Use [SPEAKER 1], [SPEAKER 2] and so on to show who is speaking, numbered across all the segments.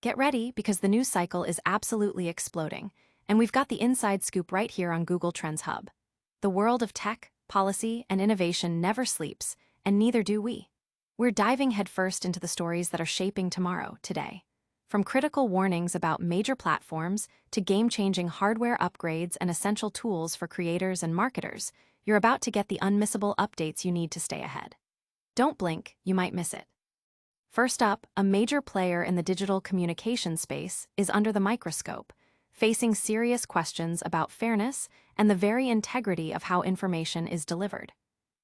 [SPEAKER 1] Get ready because the news cycle is absolutely exploding, and we've got the inside scoop right here on Google Trends Hub. The world of tech, policy, and innovation never sleeps, and neither do we. We're diving headfirst into the stories that are shaping tomorrow, today. From critical warnings about major platforms to game-changing hardware upgrades and essential tools for creators and marketers, you're about to get the unmissable updates you need to stay ahead. Don't blink, you might miss it. First up, a major player in the digital communication space is under the microscope, facing serious questions about fairness and the very integrity of how information is delivered.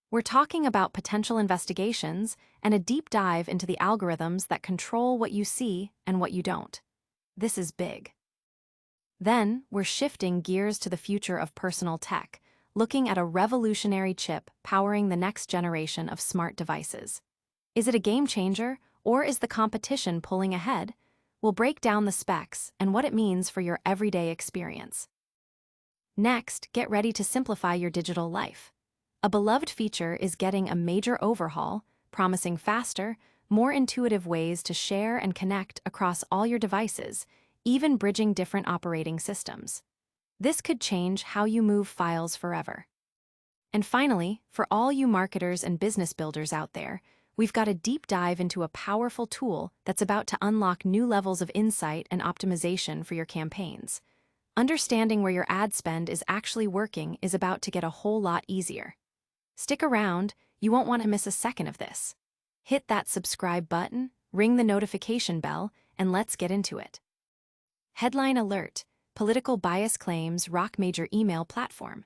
[SPEAKER 1] We're talking about potential investigations and a deep dive into the algorithms that control what you see and what you don't. This is big. Then, we're shifting gears to the future of personal tech, looking at a revolutionary chip powering the next generation of smart devices. Is it a game changer, or is the competition pulling ahead? We'll break down the specs and what it means for your everyday experience. Next, get ready to simplify your digital life. A beloved feature is getting a major overhaul, promising faster, more intuitive ways to share and connect across all your devices, even bridging different operating systems. This could change how you move files forever. And finally, for all you marketers and business builders out there, we've got a deep dive into a powerful tool that's about to unlock new levels of insight and optimization for your campaigns. Understanding where your ad spend is actually working is about to get a whole lot easier. Stick around, you won't want to miss a second of this. Hit that subscribe button, ring the notification bell, and let's get into it. Headline alert: political bias claims rock major email platform.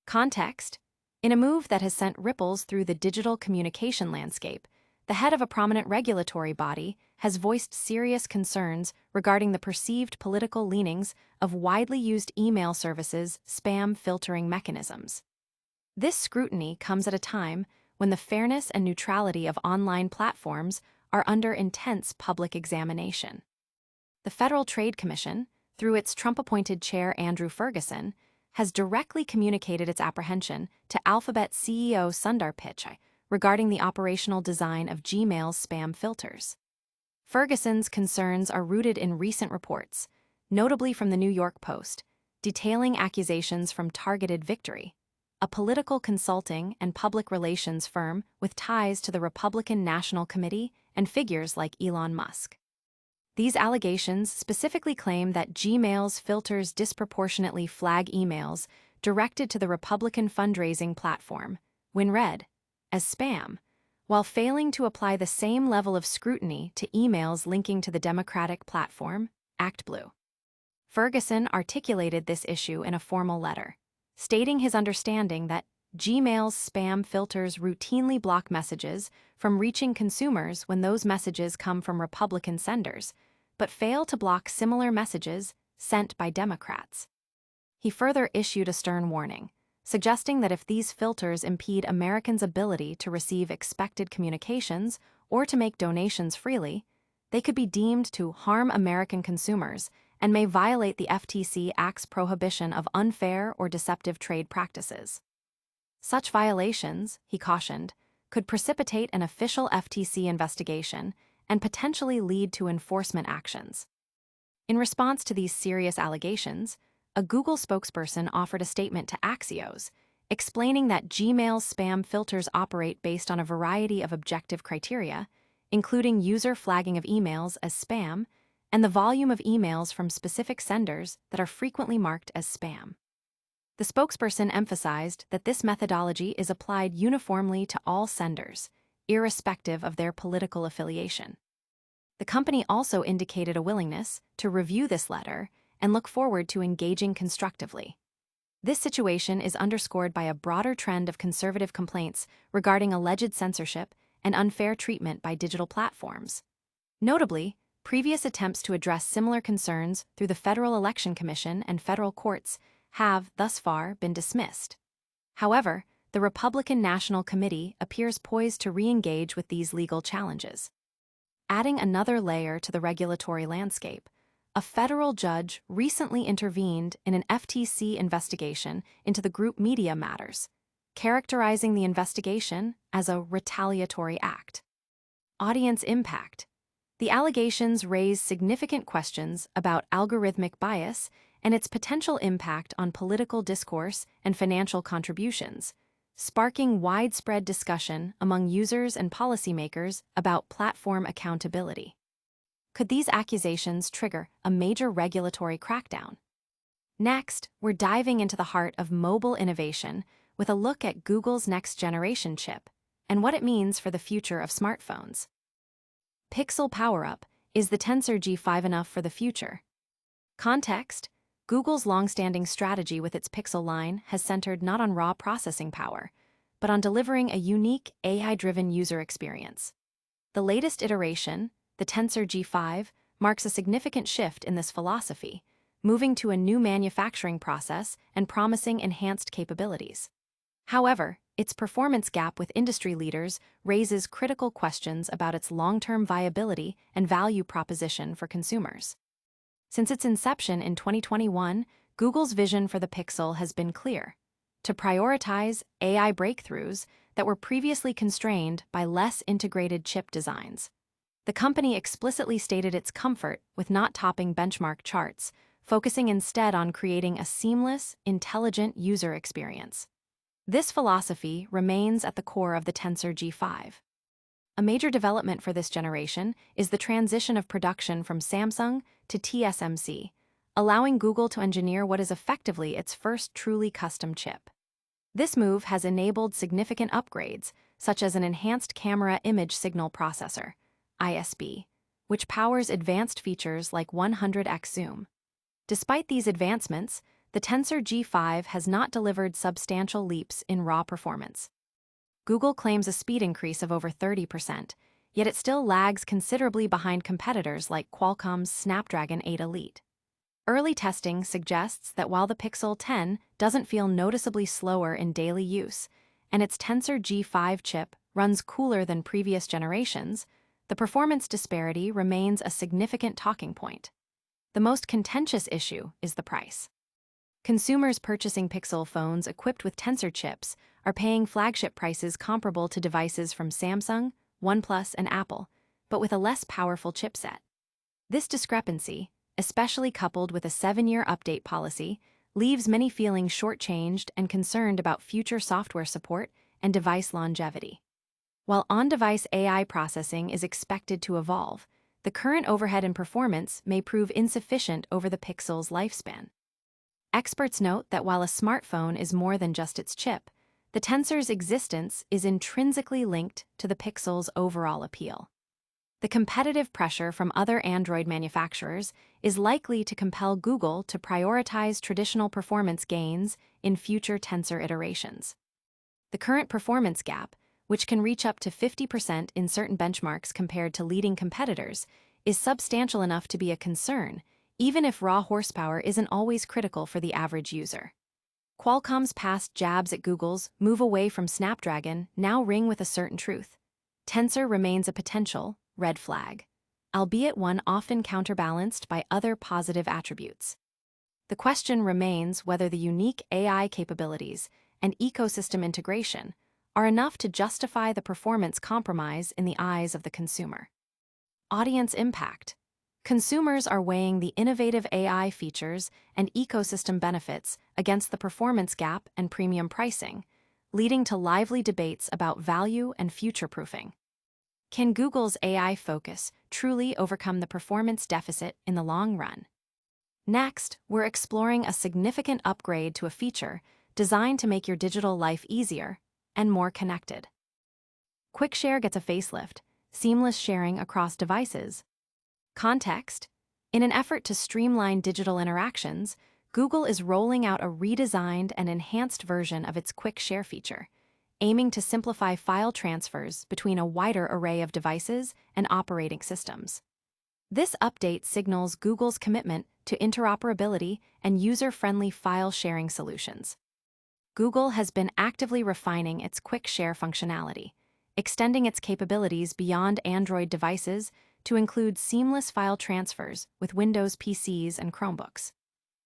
[SPEAKER 1] Context: in a move that has sent ripples through the digital communication landscape, the head of a prominent regulatory body has voiced serious concerns regarding the perceived political leanings of widely used email services' spam filtering mechanisms. This scrutiny comes at a time when the fairness and neutrality of online platforms are under intense public examination. The Federal Trade Commission, through its Trump-appointed chair Andrew Ferguson, has directly communicated its apprehension to Alphabet CEO Sundar Pichai regarding the operational design of Gmail's spam filters. Ferguson's concerns are rooted in recent reports, notably from the New York Post, detailing accusations from Targeted Victory, a political consulting and public relations firm with ties to the Republican National Committee and figures like Elon Musk. These allegations specifically claim that Gmail's filters disproportionately flag emails directed to the Republican fundraising platform, when read, as spam, while failing to apply the same level of scrutiny to emails linking to the Democratic platform, ActBlue. Ferguson articulated this issue in a formal letter, stating his understanding that Gmail's spam filters routinely block messages from reaching consumers when those messages come from Republican senders, but fail to block similar messages sent by Democrats. He further issued a stern warning, suggesting that if these filters impede Americans' ability to receive expected communications or to make donations freely, they could be deemed to harm American consumers and may violate the FTC Act's prohibition of unfair or deceptive trade practices. Such violations, he cautioned, could precipitate an official FTC investigation and potentially lead to enforcement actions. In response to these serious allegations, a Google spokesperson offered a statement to Axios, explaining that Gmail's spam filters operate based on a variety of objective criteria, including user flagging of emails as spam and the volume of emails from specific senders that are frequently marked as spam. The spokesperson emphasized that this methodology is applied uniformly to all senders, irrespective of their political affiliation. The company also indicated a willingness to review this letter and look forward to engaging constructively. This situation is underscored by a broader trend of conservative complaints regarding alleged censorship and unfair treatment by digital platforms. Notably, previous attempts to address similar concerns through the Federal Election Commission and federal courts have, thus far, been dismissed. However, the Republican National Committee appears poised to re-engage with these legal challenges. Adding another layer to the regulatory landscape, a federal judge recently intervened in an FTC investigation into the group media matters, characterizing the investigation as a retaliatory act. Audience impact. The allegations raise significant questions about algorithmic bias and its potential impact on political discourse and financial contributions, sparking widespread discussion among users and policymakers about platform accountability. Could these accusations trigger a major regulatory crackdown? Next, we're diving into the heart of mobile innovation with a look at Google's next-generation chip and what it means for the future of smartphones. Pixel Power-Up: is the Tensor G5 enough for the future? Context: Google's long-standing strategy with its Pixel line has centered not on raw processing power, but on delivering a unique AI-driven user experience. The latest iteration, the Tensor G5, marks a significant shift in this philosophy, moving to a new manufacturing process and promising enhanced capabilities. However, its performance gap with industry leaders raises critical questions about its long-term viability and value proposition for consumers. Since its inception in 2021, Google's vision for the Pixel has been clear: to prioritize AI breakthroughs that were previously constrained by less integrated chip designs. The company explicitly stated its comfort with not topping benchmark charts, focusing instead on creating a seamless, intelligent user experience. This philosophy remains at the core of the Tensor G5. A major development for this generation is the transition of production from Samsung to TSMC, allowing Google to engineer what is effectively its first truly custom chip. This move has enabled significant upgrades, such as an enhanced camera image signal processor, ISP, which powers advanced features like 100x zoom. Despite these advancements, the Tensor G5 has not delivered substantial leaps in raw performance. Google claims a speed increase of over 30%, yet it still lags considerably behind competitors like Qualcomm's Snapdragon 8 Elite. Early testing suggests that while the Pixel 10 doesn't feel noticeably slower in daily use, and its Tensor G5 chip runs cooler than previous generations, the performance disparity remains a significant talking point. The most contentious issue is the price. Consumers purchasing Pixel phones equipped with Tensor chips are paying flagship prices comparable to devices from Samsung, OnePlus, and Apple, but with a less powerful chipset. This discrepancy, especially coupled with a 7-year update policy, leaves many feeling shortchanged and concerned about future software support and device longevity. While on-device AI processing is expected to evolve, the current overhead and performance may prove insufficient over the Pixel's lifespan. Experts note that while a smartphone is more than just its chip, the Tensor's existence is intrinsically linked to the Pixel's overall appeal. The competitive pressure from other Android manufacturers is likely to compel Google to prioritize traditional performance gains in future Tensor iterations. The current performance gap, which can reach up to 50% in certain benchmarks compared to leading competitors, is substantial enough to be a concern, even if raw horsepower isn't always critical for the average user. Qualcomm's past jabs at Google's move away from Snapdragon now ring with a certain truth. Tensor remains a potential red flag, albeit one often counterbalanced by other positive attributes. The question remains whether the unique AI capabilities and ecosystem integration are enough to justify the performance compromise in the eyes of the consumer. Audience impact. Consumers are weighing the innovative AI features and ecosystem benefits against the performance gap and premium pricing, leading to lively debates about value and future-proofing. Can Google's AI focus truly overcome the performance deficit in the long run? Next, we're exploring a significant upgrade to a feature designed to make your digital life easier and more connected. Quick Share gets a facelift, seamless sharing across devices. Context: in an effort to streamline digital interactions, Google is rolling out a redesigned and enhanced version of its Quick Share feature, aiming to simplify file transfers between a wider array of devices and operating systems. This update signals Google's commitment to interoperability and user-friendly file sharing solutions. Google has been actively refining its Quick Share functionality, extending its capabilities beyond Android devices to include seamless file transfers with Windows PCs and Chromebooks.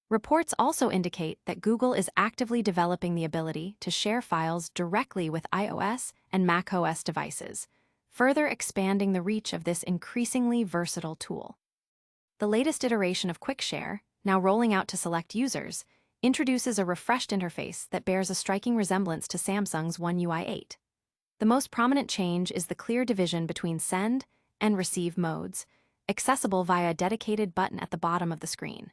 [SPEAKER 1] Reports also indicate that Google is actively developing the ability to share files directly with iOS and macOS devices, further expanding the reach of this increasingly versatile tool. The latest iteration of QuickShare, now rolling out to select users, introduces a refreshed interface that bears a striking resemblance to Samsung's One UI 8. The most prominent change is the clear division between send and receive modes, accessible via a dedicated button at the bottom of the screen.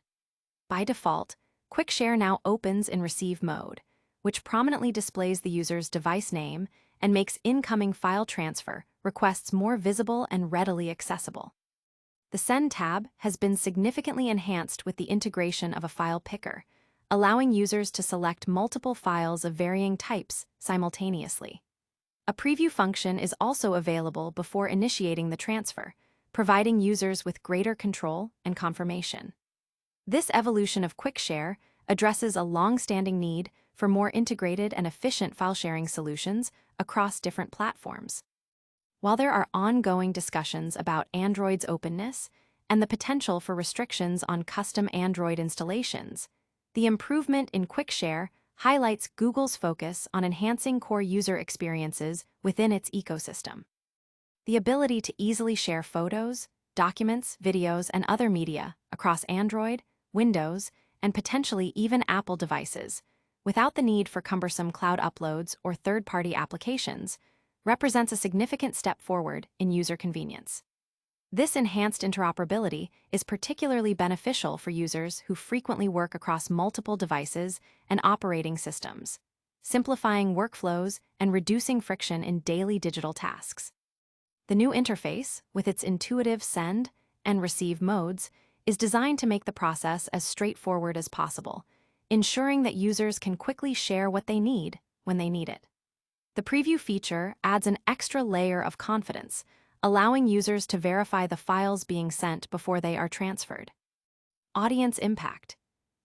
[SPEAKER 1] By default, QuickShare now opens in receive mode, which prominently displays the user's device name and makes incoming file transfer requests more visible and readily accessible. The Send tab has been significantly enhanced with the integration of a file picker, allowing users to select multiple files of varying types simultaneously. A preview function is also available before initiating the transfer, providing users with greater control and confirmation. This evolution of QuickShare addresses a long-standing need for more integrated and efficient file-sharing solutions across different platforms. While there are ongoing discussions about Android's openness and the potential for restrictions on custom Android installations, the improvement in QuickShare highlights Google's focus on enhancing core user experiences within its ecosystem. The ability to easily share photos, documents, videos, and other media across Android, Windows, and potentially even Apple devices, without the need for cumbersome cloud uploads or third-party applications, represents a significant step forward in user convenience. This enhanced interoperability is particularly beneficial for users who frequently work across multiple devices and operating systems, simplifying workflows and reducing friction in daily digital tasks. The new interface, with its intuitive send and receive modes, is designed to make the process as straightforward as possible, ensuring that users can quickly share what they need when they need it. The preview feature adds an extra layer of confidence, allowing users to verify the files being sent before they are transferred. Audience impact.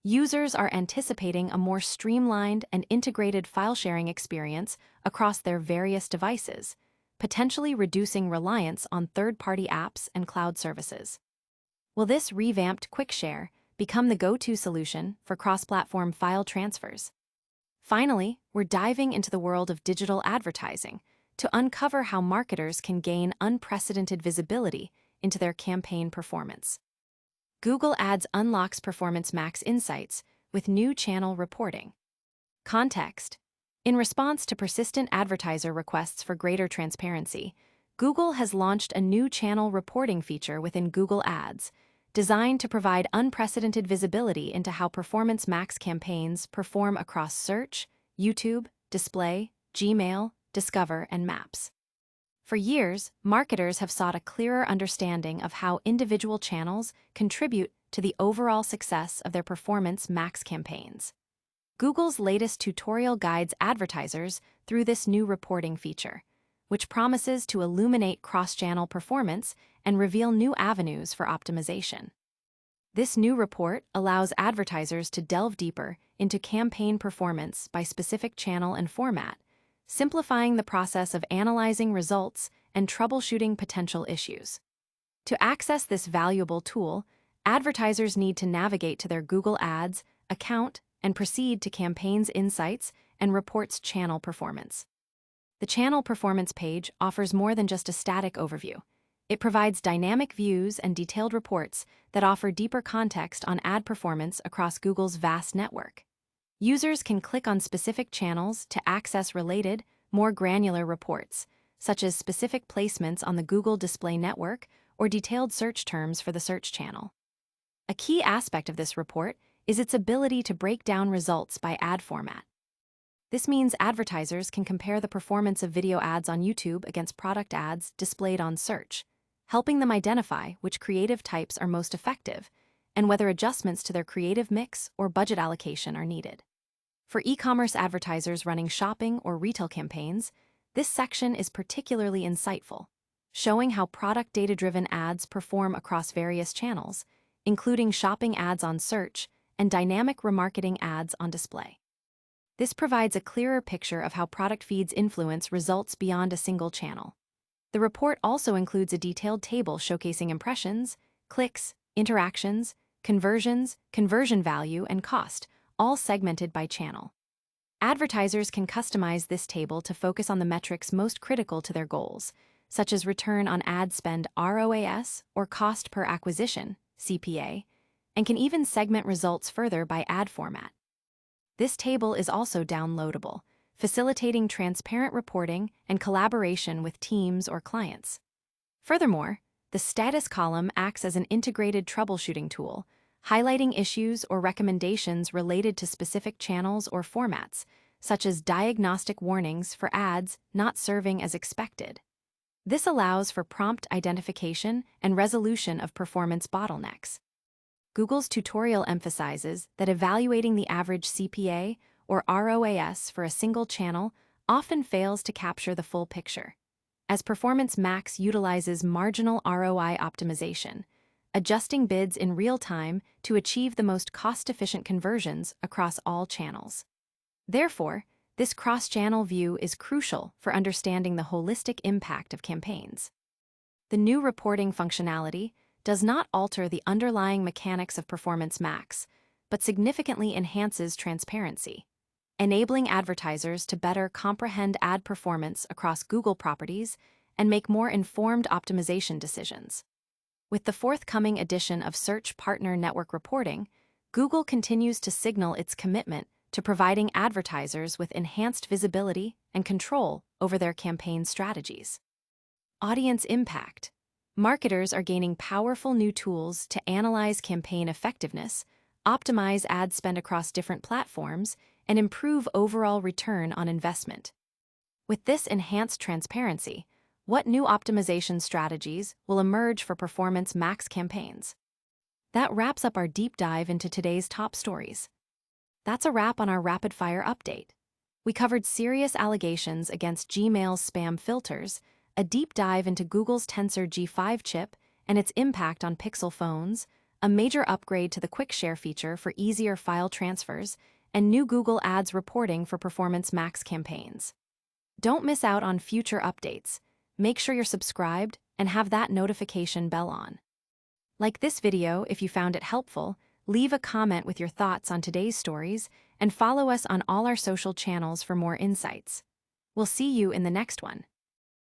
[SPEAKER 1] Users are anticipating a more streamlined and integrated file-sharing experience across their various devices, potentially reducing reliance on third-party apps and cloud services. Will this revamped QuickShare become the go-to solution for cross-platform file transfers? Finally, we're diving into the world of digital advertising to uncover how marketers can gain unprecedented visibility into their campaign performance. Google Ads unlocks Performance Max insights with new channel reporting. Context. In response to persistent advertiser requests for greater transparency, Google has launched a new channel reporting feature within Google Ads, designed to provide unprecedented visibility into how Performance Max campaigns perform across search, YouTube, display, Gmail, Discover, and Maps. For years, marketers have sought a clearer understanding of how individual channels contribute to the overall success of their Performance Max campaigns. Google's latest tutorial guides advertisers through this new reporting feature, which promises to illuminate cross-channel performance and reveal new avenues for optimization. This new report allows advertisers to delve deeper into campaign performance by specific channel and format, simplifying the process of analyzing results and troubleshooting potential issues. To access this valuable tool, advertisers need to navigate to their Google Ads account and proceed to Campaigns Insights and Reports Channel Performance. The Channel Performance page offers more than just a static overview. It provides dynamic views and detailed reports that offer deeper context on ad performance across Google's vast network. Users can click on specific channels to access related, more granular reports, such as specific placements on the Google Display Network or detailed search terms for the search channel. A key aspect of this report is its ability to break down results by ad format. This means advertisers can compare the performance of video ads on YouTube against product ads displayed on search, helping them identify which creative types are most effective and whether adjustments to their creative mix or budget allocation are needed. For e-commerce advertisers running shopping or retail campaigns, this section is particularly insightful, showing how product data-driven ads perform across various channels, including shopping ads on search and dynamic remarketing ads on display. This provides a clearer picture of how product feeds influence results beyond a single channel. The report also includes a detailed table showcasing impressions, clicks, interactions, conversions, conversion value, and cost, all segmented by channel. Advertisers can customize this table to focus on the metrics most critical to their goals, such as return on ad spend ROAS or cost per acquisition CPA, and can even segment results further by ad format. This table is also downloadable, facilitating transparent reporting and collaboration with teams or clients. Furthermore, the status column acts as an integrated troubleshooting tool, highlighting issues or recommendations related to specific channels or formats, such as diagnostic warnings for ads not serving as expected. This allows for prompt identification and resolution of performance bottlenecks. Google's tutorial emphasizes that evaluating the average CPA or ROAS for a single channel often fails to capture the full picture, as Performance Max utilizes marginal ROI optimization, adjusting bids in real time to achieve the most cost-efficient conversions across all channels. Therefore, this cross-channel view is crucial for understanding the holistic impact of campaigns. The new reporting functionality does not alter the underlying mechanics of Performance Max, but significantly enhances transparency, enabling advertisers to better comprehend ad performance across Google properties and make more informed optimization decisions. With the forthcoming addition of Search Partner Network reporting, Google continues to signal its commitment to providing advertisers with enhanced visibility and control over their campaign strategies. Audience impact. Marketers are gaining powerful new tools to analyze campaign effectiveness, optimize ad spend across different platforms, and improve overall return on investment. With this enhanced transparency, what new optimization strategies will emerge for Performance Max campaigns? That wraps up our deep dive into today's top stories. That's a wrap on our rapid-fire update. We covered serious allegations against Gmail's spam filters, a deep dive into Google's Tensor G5 chip and its impact on Pixel phones, a major upgrade to the Quick Share feature for easier file transfers, and new Google Ads reporting for Performance Max campaigns. Don't miss out on future updates. Make sure you're subscribed and have that notification bell on. Like this video if you found it helpful, leave a comment with your thoughts on today's stories, and follow us on all our social channels for more insights. We'll see you in the next one.